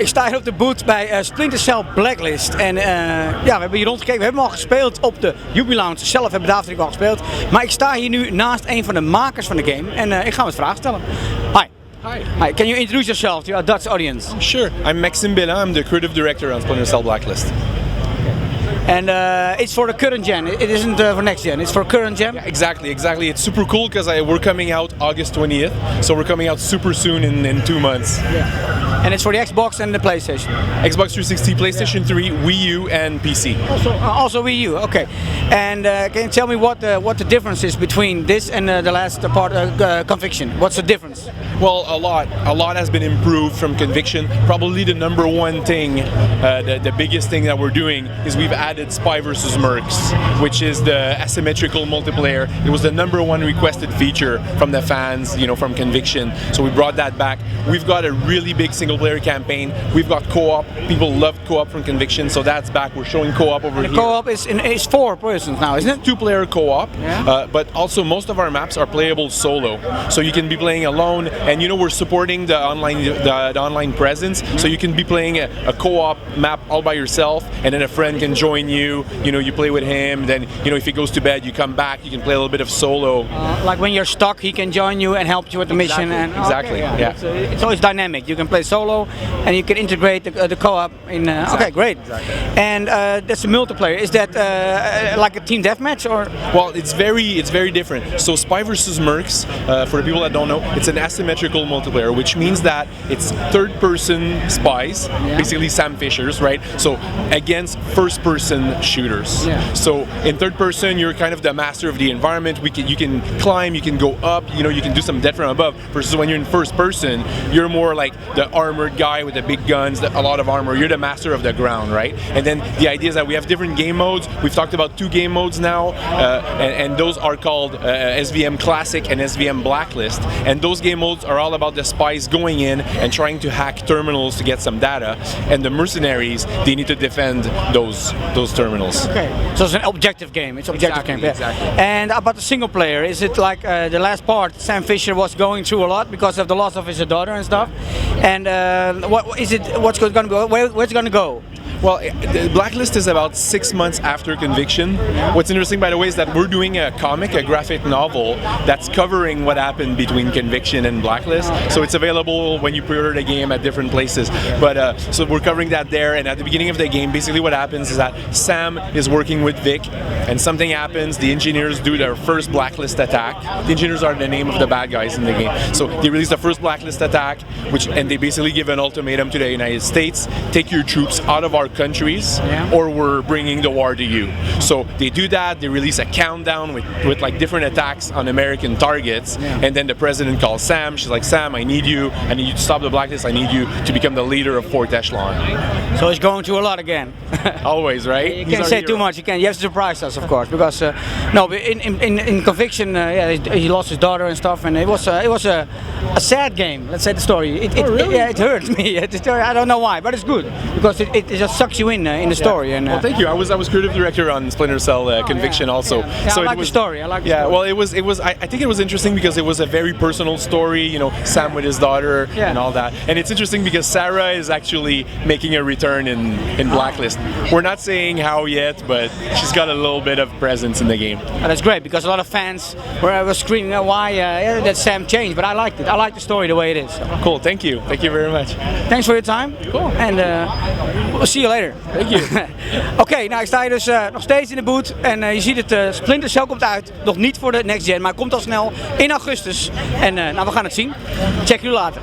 Ik sta hier op de boot bij Splinter Cell Blacklist. En we hebben hier rondgekeken. We hebben hem al gespeeld op de YouTube Lounge. Zelf hebben David al gespeeld. Maar ik sta hier nu naast een van de makers van de game. En ik ga hem wat vragen stellen. Hi. Hi. Can you introduce yourself to our Dutch audience? Sure. I'm Maxime Bella. I'm the creative director on Splinter Cell Blacklist. And it's for the current gen. It isn't for next gen. It's for current gen. Yeah, exactly. It's super cool because we're coming out August 20th. So we're coming out super soon in 2 months. Yeah. And it's for the Xbox and the PlayStation. Xbox 360, PlayStation 3, Wii U, and PC. Also Wii U. Okay. And can you tell me what the difference is between this and the last part, Conviction? What's the difference? Well, a lot has been improved from Conviction. Probably the number one thing, the biggest thing that we're doing is we've added Spy vs. Mercs, which is the asymmetrical multiplayer. It was the number one requested feature from the fans, from Conviction. So we brought that back. We've got a really big single player campaign. We've got co-op. People loved co-op from Conviction, so that's back. We're showing co-op over here. Co-op is 4 persons now, isn't it? 2-player co-op, yeah. But also most of our maps are playable solo. So you can be playing alone, and we're supporting the online presence. So you can be playing a co-op map all by yourself, and then a friend can join you. You play with him. Then if he goes to bed, you come back. You can play a little bit of solo. Like when you're stuck, he can join you and help you with the mission. Exactly. Yeah. It's always dynamic. You can play solo, and you can integrate the co-op in. Okay, great. Exactly. And that's a multiplayer. Is that like a team deathmatch or? Well, it's very different. So Spy vs. Mercs, for the people that don't know, it's an asymmetrical multiplayer, which means that it's third-person spies, basically Sam Fishers, right? So against first-person shooters. Yeah. So in third person, you're kind of the master of the environment. You can climb, you can go up, you can do some death from above. Versus when you're in first person, you're more like the armored guy with the big guns, a lot of armor. You're the master of the ground, right? And then the idea is that we have different game modes. We've talked about 2 game modes now, and those are called SVM Classic and SVM Blacklist. And those game modes are all about the spies going in and trying to hack terminals to get some data, and the mercenaries, they need to defend those terminals. Okay, so it's an objective game. It's objective game. Yeah. Exactly. And about the single player, is it like the last part? Sam Fisher was going through a lot because of the loss of his daughter and stuff. And what's going to go? Where's it going to go? Well, the Blacklist is about 6 months after Conviction. What's interesting, by the way, is that we're doing a graphic novel that's covering what happened between Conviction and Blacklist. So it's available when you pre-order the game at different places. But so we're covering that there. And at the beginning of the game, basically what happens is that Sam is working with Vic, and something happens. The engineers do their first Blacklist attack. The engineers are the name of the bad guys in the game. So they release the first Blacklist attack, and they basically give an ultimatum to the United States: take your troops out of our countries, or we're bringing the war to you. So they do that. They release a countdown with like different attacks on American targets, and then the president calls Sam. She's like, Sam, I need you to stop the Blacklist. I need you to become the leader of Fourth Echelon. So he's going through a lot again. Always, right? You can't say too much. You have to surprise us, of course, because in Conviction, he lost his daughter and stuff, and it was a sad game. Let's say the story. Really? It hurt me. I don't know why, but it's good because it just sucks you in the story. And well, thank you. I was creative director on Splinter Cell Conviction also. Yeah, so I like the story. I like the story. Well, it was. I think it was interesting because it was a very personal story. Sam with his daughter and all that. And it's interesting because Sarah is actually making a return in Blacklist. We're not saying how yet, but she's got a little bit of presence in the game. And that's great because a lot of fans were screaming why that Sam changed, but I liked it. I like the story the way it is. So. Cool. Thank you. Thank you very much. Thanks for your time. Cool. And we'll see you later. Thank you. Oké, nou ik sta hier dus nog steeds in de boot en je ziet het, Splinter Cell komt uit. Nog niet voor de next gen, maar komt al snel in augustus. En we gaan het zien. Check jullie later.